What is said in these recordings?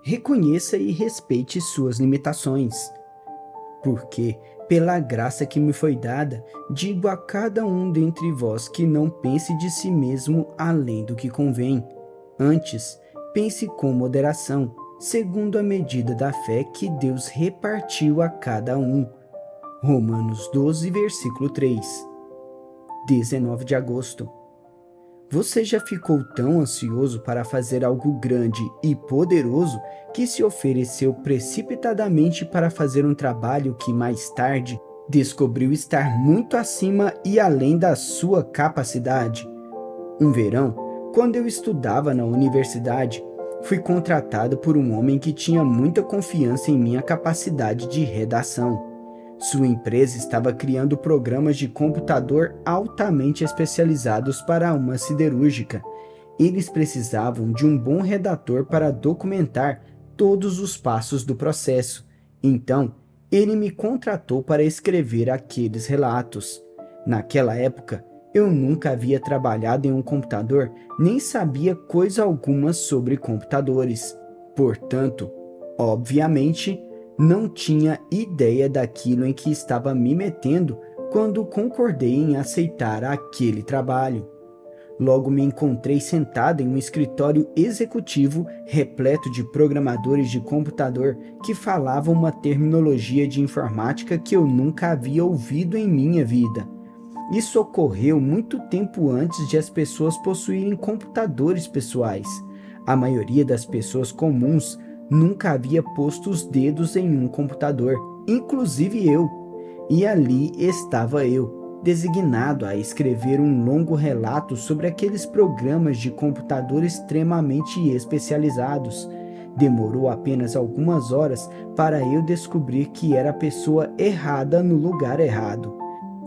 Reconheça e respeite suas limitações, porque, pela graça que me foi dada, digo a cada um dentre vós que não pense de si mesmo além do que convém. Antes, pense com moderação, segundo a medida da fé que Deus repartiu a cada um. Romanos 12, versículo 3. 19 de agosto. Você já ficou tão ansioso para fazer algo grande e poderoso que se ofereceu precipitadamente para fazer um trabalho que mais tarde descobriu estar muito acima e além da sua capacidade? Um verão, quando eu estudava na universidade, fui contratado por um homem que tinha muita confiança em minha capacidade de redação. Sua empresa estava criando programas de computador altamente especializados para uma siderúrgica. Eles precisavam de um bom redator para documentar todos os passos do processo. Então, ele me contratou para escrever aqueles relatos. Naquela época, eu nunca havia trabalhado em um computador, nem sabia coisa alguma sobre computadores. Portanto, obviamente, não tinha ideia daquilo em que estava me metendo quando concordei em aceitar aquele trabalho. Logo me encontrei sentado em um escritório executivo repleto de programadores de computador que falavam uma terminologia de informática que eu nunca havia ouvido em minha vida. Isso ocorreu muito tempo antes de as pessoas possuírem computadores pessoais. A maioria das pessoas comuns nunca havia posto os dedos em um computador, inclusive eu. E ali estava eu, designado a escrever um longo relato sobre aqueles programas de computador extremamente especializados. Demorou apenas algumas horas para eu descobrir que era a pessoa errada no lugar errado.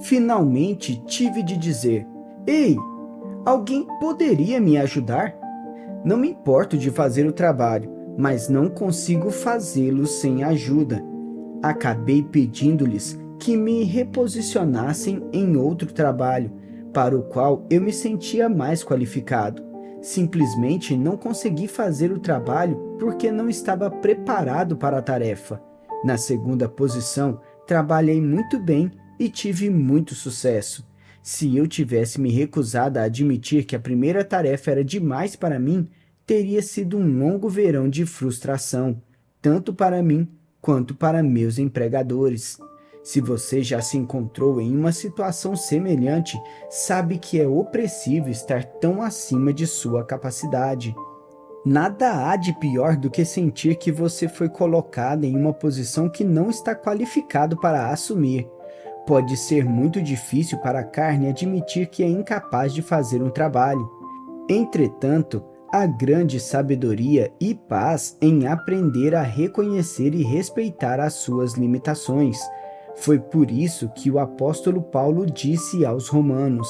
Finalmente tive de dizer: "Ei, alguém poderia me ajudar? Não me importo de fazer o trabalho, mas não consigo fazê-lo sem ajuda." Acabei pedindo-lhes que me reposicionassem em outro trabalho, para o qual eu me sentia mais qualificado. Simplesmente não consegui fazer o trabalho porque não estava preparado para a tarefa. Na segunda posição, trabalhei muito bem e tive muito sucesso. Se eu tivesse me recusado a admitir que a primeira tarefa era demais para mim, teria sido um longo verão de frustração, tanto para mim quanto para meus empregadores. Se você já se encontrou em uma situação semelhante, sabe que é opressivo estar tão acima de sua capacidade. Nada há de pior do que sentir que você foi colocado em uma posição que não está qualificado para assumir. Pode ser muito difícil para a carne admitir que é incapaz de fazer um trabalho. Entretanto, há grande sabedoria e paz em aprender a reconhecer e respeitar as suas limitações. Foi por isso que o apóstolo Paulo disse aos Romanos: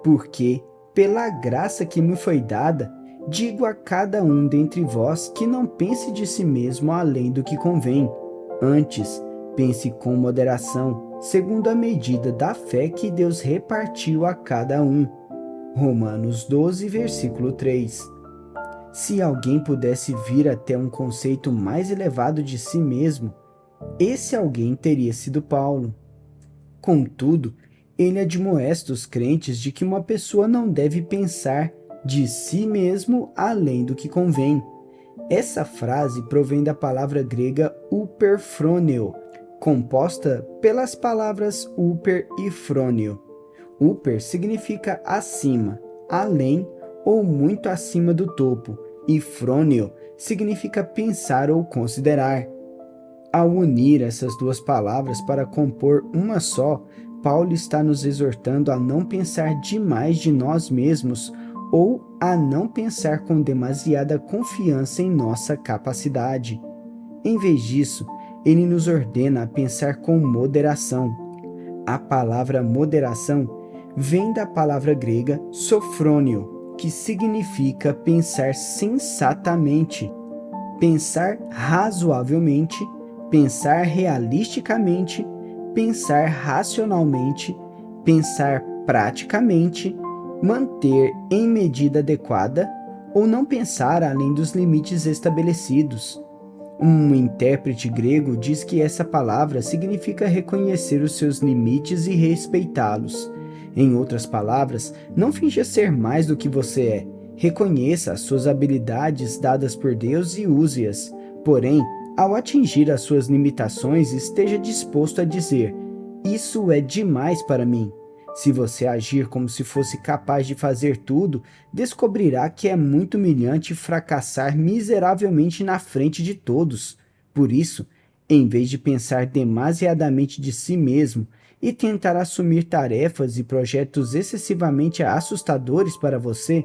"Porque, pela graça que me foi dada, digo a cada um dentre vós que não pense de si mesmo além do que convém. Antes, pense com moderação, segundo a medida da fé que Deus repartiu a cada um." Romanos 12, versículo 3. Se alguém pudesse vir até um conceito mais elevado de si mesmo, esse alguém teria sido Paulo. Contudo, ele admoesta os crentes de que uma pessoa não deve pensar de si mesmo além do que convém. Essa frase provém da palavra grega uperfroneo, composta pelas palavras uper e froneo. Uper significa acima, além ou muito acima do topo, e froneo significa pensar ou considerar. Ao unir essas duas palavras para compor uma só, Paulo está nos exortando a não pensar demais de nós mesmos ou a não pensar com demasiada confiança em nossa capacidade. Em vez disso, ele nos ordena a pensar com moderação. A palavra moderação vem da palavra grega sofrônio, que significa pensar sensatamente, pensar razoavelmente, pensar realisticamente, pensar racionalmente, pensar praticamente, manter em medida adequada ou não pensar além dos limites estabelecidos. Um intérprete grego diz que essa palavra significa reconhecer os seus limites e respeitá-los. Em outras palavras, não finja ser mais do que você é. Reconheça as suas habilidades dadas por Deus e use-as. Porém, ao atingir as suas limitações, esteja disposto a dizer: "Isso é demais para mim." Se você agir como se fosse capaz de fazer tudo, descobrirá que é muito humilhante fracassar miseravelmente na frente de todos. Por isso, em vez de pensar demasiadamente de si mesmo e tentar assumir tarefas e projetos excessivamente assustadores para você,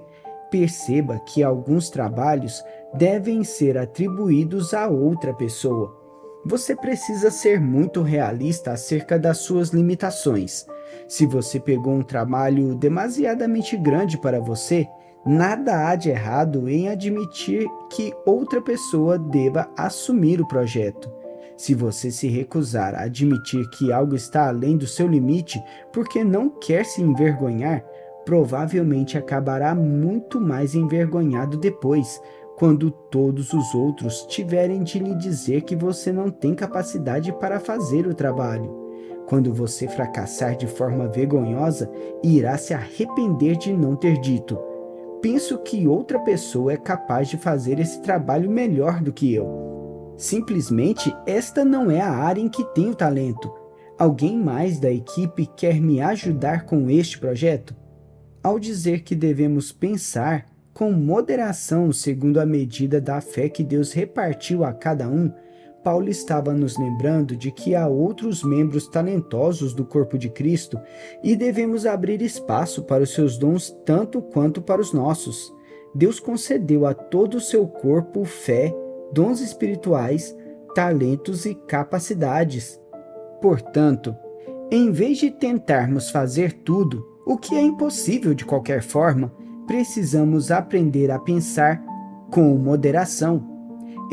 perceba que alguns trabalhos devem ser atribuídos a outra pessoa. Você precisa ser muito realista acerca das suas limitações. Se você pegou um trabalho demasiadamente grande para você, nada há de errado em admitir que outra pessoa deva assumir o projeto. Se você se recusar a admitir que algo está além do seu limite porque não quer se envergonhar, provavelmente acabará muito mais envergonhado depois, quando todos os outros tiverem de lhe dizer que você não tem capacidade para fazer o trabalho. Quando você fracassar de forma vergonhosa, irá se arrepender de não ter dito: "Penso que outra pessoa é capaz de fazer esse trabalho melhor do que eu. Simplesmente esta não é a área em que tenho talento. Alguém mais da equipe quer me ajudar com este projeto?" Ao dizer que devemos pensar com moderação segundo a medida da fé que Deus repartiu a cada um, Paulo estava nos lembrando de que há outros membros talentosos do corpo de Cristo e devemos abrir espaço para os seus dons tanto quanto para os nossos. Deus concedeu a todo o seu corpo fé, dons espirituais, talentos e capacidades. Portanto, em vez de tentarmos fazer tudo, o que é impossível de qualquer forma, precisamos aprender a pensar com moderação.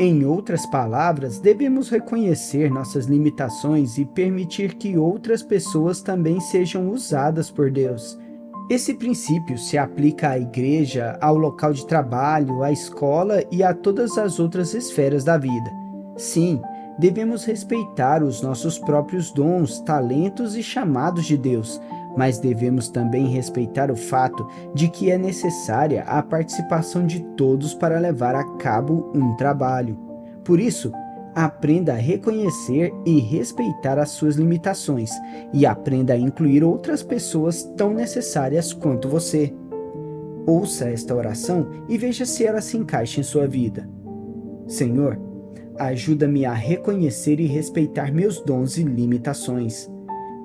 Em outras palavras, devemos reconhecer nossas limitações e permitir que outras pessoas também sejam usadas por Deus. Esse princípio se aplica à igreja, ao local de trabalho, à escola e a todas as outras esferas da vida. Sim, devemos respeitar os nossos próprios dons, talentos e chamados de Deus, mas devemos também respeitar o fato de que é necessária a participação de todos para levar a cabo um trabalho. Por isso, aprenda a reconhecer e respeitar as suas limitações e aprenda a incluir outras pessoas tão necessárias quanto você. Ouça esta oração e veja se ela se encaixa em sua vida. Senhor, ajuda-me a reconhecer e respeitar meus dons e limitações.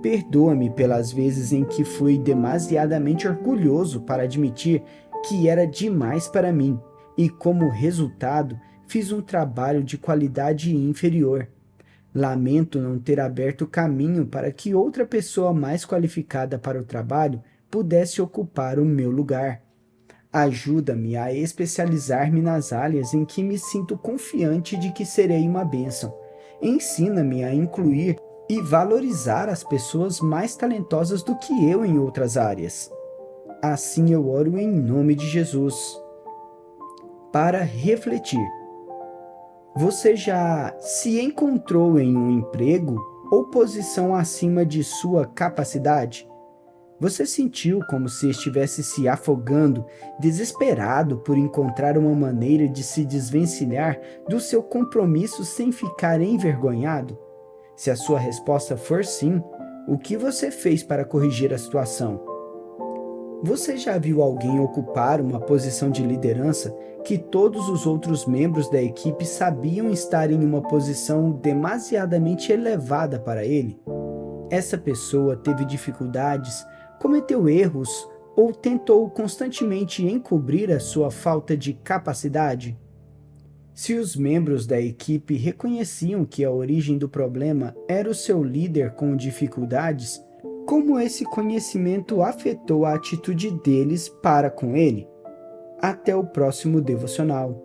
Perdoa-me pelas vezes em que fui demasiadamente orgulhoso para admitir que era demais para mim e, como resultado, fiz um trabalho de qualidade inferior. Lamento não ter aberto caminho para que outra pessoa mais qualificada para o trabalho pudesse ocupar o meu lugar. Ajuda-me a especializar-me nas áreas em que me sinto confiante de que serei uma bênção. Ensina-me a incluir e valorizar as pessoas mais talentosas do que eu em outras áreas. Assim eu oro em nome de Jesus. Para refletir. Você já se encontrou em um emprego ou posição acima de sua capacidade? Você sentiu como se estivesse se afogando, desesperado por encontrar uma maneira de se desvencilhar do seu compromisso sem ficar envergonhado? Se a sua resposta for sim, o que você fez para corrigir a situação? Você já viu alguém ocupar uma posição de liderança que todos os outros membros da equipe sabiam estar em uma posição demasiadamente elevada para ele? Essa pessoa teve dificuldades, cometeu erros ou tentou constantemente encobrir a sua falta de capacidade? Se os membros da equipe reconheciam que a origem do problema era o seu líder com dificuldades, como esse conhecimento afetou a atitude deles para com ele? Até o próximo devocional.